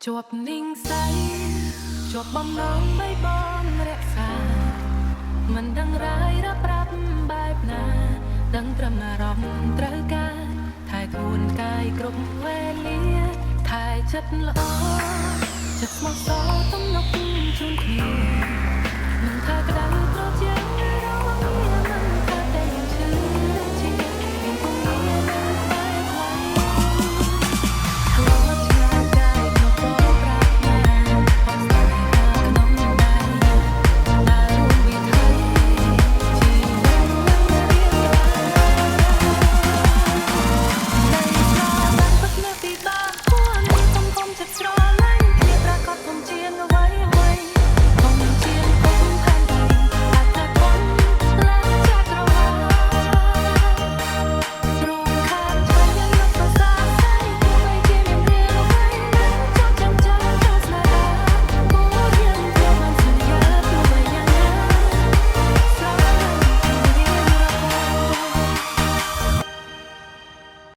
ជាប់ninhស័យជាប់បំណងបីបងរក្សាមិនដឹងរាយរាប់ប្រាប់បែបណាដឹងត្រឹមអារម្មណ៍ត្រូវការថែខ្លួនកាយគ្រប់វេលាថែចិត្តល្អចិត្តស្មោះសរទំនុកជូនគ្នា